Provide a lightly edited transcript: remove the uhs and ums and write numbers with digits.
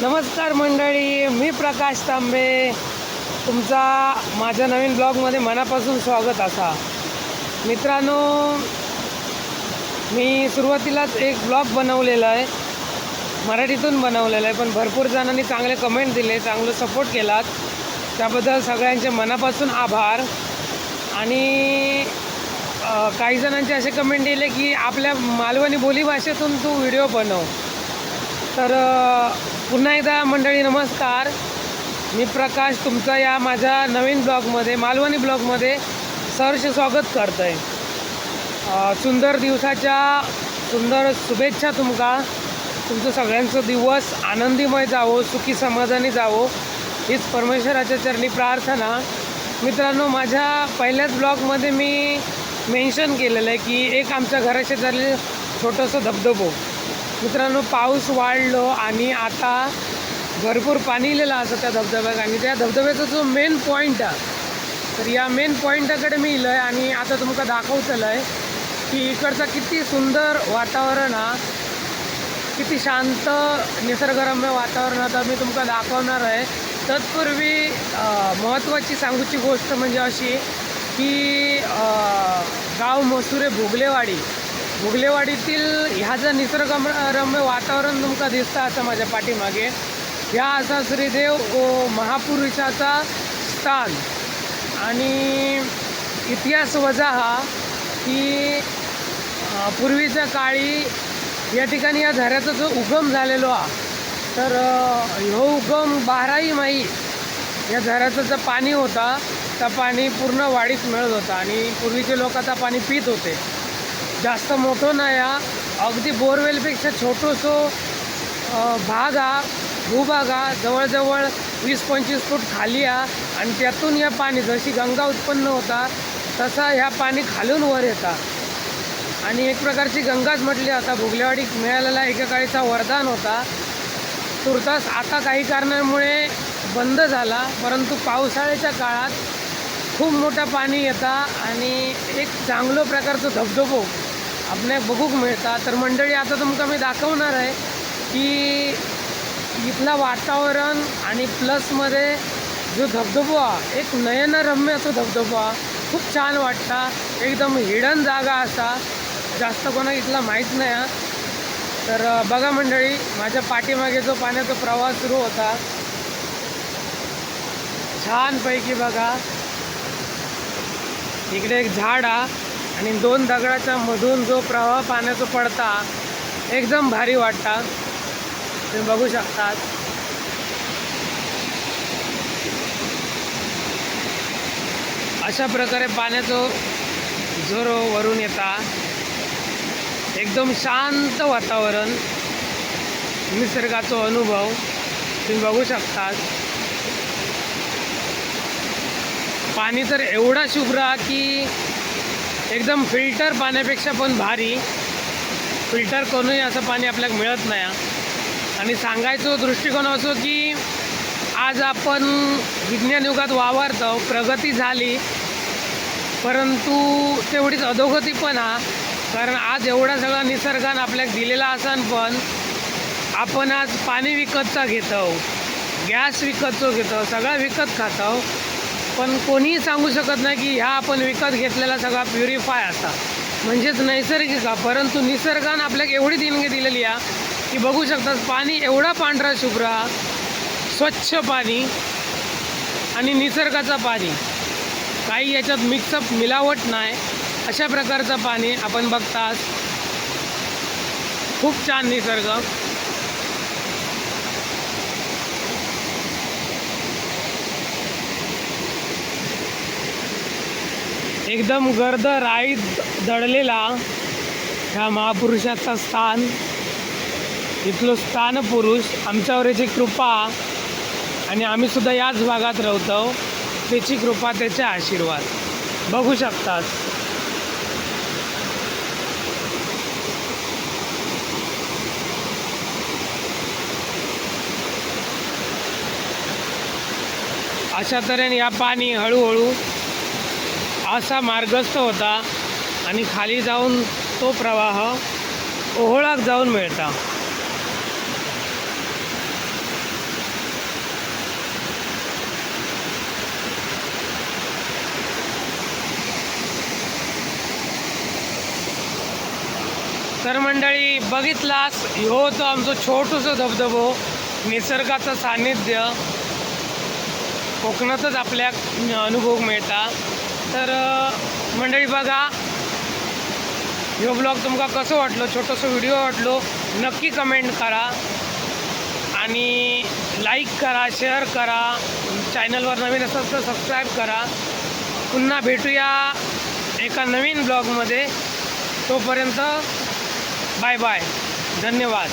नमस्कार मंडळी, मी प्रकाश तांबे. तुमचा माझ्या नवीन ब्लॉगमध्ये मनापासून स्वागत असा. मित्रांनो, मी सुरुवातीलाच एक ब्लॉग बनवलेला आहे, मराठीतून बनवलेला आहे, पण भरपूर जणांनी चांगले कमेंट दिले, चांगलं सपोर्ट केलात, त्याबद्दल सगळ्यांचे मनापासून आभार. आणि काही जणांचे असे कमेंट दिले की आपल्या मालवणी बोलीभाषेतून तू व्हिडिओ बनव. तर पुन्हा एकदा मंडळी नमस्कार, मी प्रकाश तुमचा या माझ्या नवीन ब्लॉगमध्ये, मालवणी ब्लॉगमध्ये सहर्ष स्वागत करतो आहे. सुंदर दिवसाच्या सुंदर शुभेच्छा तुमचं सगळ्यांचं दिवस आनंदीमय जावो, सुखी समाधानी जावो, हीच परमेश्वराच्या चरणी प्रार्थना. मित्रांनो, माझ्या पहिल्याच ब्लॉगमध्ये मी मेन्शन केलेलं आहे की एक आमच्या घराशेजारी छोटंसं धबधबो. मित्रांनो, पाऊस वाढलो आणि आता भरपूर पाणी इलेलं असं त्या धबधब्यात, आणि त्या धबधब्याचा जो मेन पॉईंट आहे, तर या मेन पॉईंटाकडे मी इलं आहे आणि आता तुमका दाखवतलं आहे की इकडचं किती सुंदर वातावरण हा, किती शांत निसर्गरम्य वातावरण आता मी तुमका दाखवणार आहे. तत्पूर्वी महत्त्वाची सांगूची गोष्ट म्हणजे अशी की गाव मसुरे भोगलेवाडीतील ह्या जर निसर्गरम्य वातावरण तुमका दिसतं असं माझ्या पाठीमागे, ह्या असा श्रीदेव महापुरुषाचा स्थान. आणि इतिहास वजा हा की पूर्वीच्या काळी या ठिकाणी या झऱ्याचा जो उगम झालेलो हा, तर ह्यो उगम 12ही माही या झऱ्याचं जे पाणी होता त्या पाणी पूर्ण वाडीत मिळत होता आणि पूर्वीचे लोक आता पाणी पित होते. जास्त मोठं नाही हा, अगदी बोरवेलपेक्षा छोटंसं भाग हा, भूभाग हा, जवळजवळ 20-25 फूट खाली हा. आणि त्यातून या पाणी, जशी गंगा उत्पन्न होता तसा ह्या पाणी खालून वर येतात आणि एक प्रकारची गंगाच म्हटली जाता. भोगलेवाडी मिळालेला एकेकाळीचा वरदान होता. तुर्तास आता काही कारणामुळे बंद झाला, परंतु पावसाळ्याच्या काळात खूप मोठं पाणी येतं आणि एक चांगलं प्रकारचं धबधबो आपल्याला बघूक मिळता. तर मंडळी, आता तुमका मी दाखवणार आहे की इथला वातावरण आणि प्लसमध्ये जो धबधबो हा, एक नयनरम्य असं धबधबो हा, खूप छान वाटता. एकदम हिडन जागा असा, जास्त कोणा इथला माहीत नाही हा. तर बघा मंडळी, माझ्या पाठीमागे जो पाण्याचा प्रवाह सुरू होता, छानपैकी बघा, इकडे एक झाड हा आणि 2 दगडाच्या मधून जो प्रवाह पाण्याचा पडता, एकदम भारी वाटता. तुम्ही बघू शकतात. अशा प्रकारे पाण्याचं जोर वरून येता, एकदम शांत वातावरण, निसर्गाचा अनुभव तुम्ही बघू शकतात. पाणी तर एवढा शुभ्र की एकदम फिल्टर पाण्यापेक्षा पण भारी, फिल्टर करूनही असं पाणी आपल्याला मिळत नाही. आणि सांगायचं दृष्टिकोन असो की आज आपण विज्ञान युगात वावरतो, प्रगती झाली, परंतु तेवढीच अधोगती पण हा. कारण आज एवढा सगळा निसर्गानं आपल्याला दिलेला असन, पण आपण आज पाणी विकतचा घेतो, गॅस विकतचं घेतो, सगळं विकत खातो, पण कोणीही सांगू शकत नाही की ह्या आपण विकत घेतलेला सगळा प्युरिफाय असा, म्हणजेच नैसर्गिक हा. परंतु निसर्गानं आपल्याला एवढी देणगी दिलेली आहे की बघू शकतात, पाणी एवढा पांढरा शुभ्र हा, स्वच्छ पाणी आणि निसर्गाचा पाणी, काही याच्यात मिक्सअप मिलावट नाही, अशा प्रकारचं पाणी आपण बघतात. खूप छान निसर्ग. एकदम गर्द राईत दडलेला ह्या महापुरुषाचा स्थान, इथलं स्थान पुरुष, आमच्यावर याची कृपा, आणि आम्ही सुद्धा याच भागात राहतो, त्याची कृपा, त्याचे आशीर्वाद बघू शकतात. अशा तऱ्हेने या पाणी हळूहळू असा मार्गस्थ होता आणि खाली जाऊन तो प्रवाह ओहोळाक जाऊन मिळता. तर मंडळी बघितलास, ह्यो होतं आमचं छोटंसं धबधबो, निसर्गाचं सान्निध्य कोकणातच आपल्या अनुभव मिळता. तर मंडळी बघा, ह्यो ब्लॉग तुमका कसं वाटलं, छोटंसं व्हिडिओ वाटलो नक्की कमेंट करा आणि लाईक करा, शेअर करा. चॅनलवर नवीन असाल तर सबस्क्राईब करा. पुन्हा भेटूया एका नवीन ब्लॉगमध्ये. तोपर्यंत बाय बाय, धन्यवाद.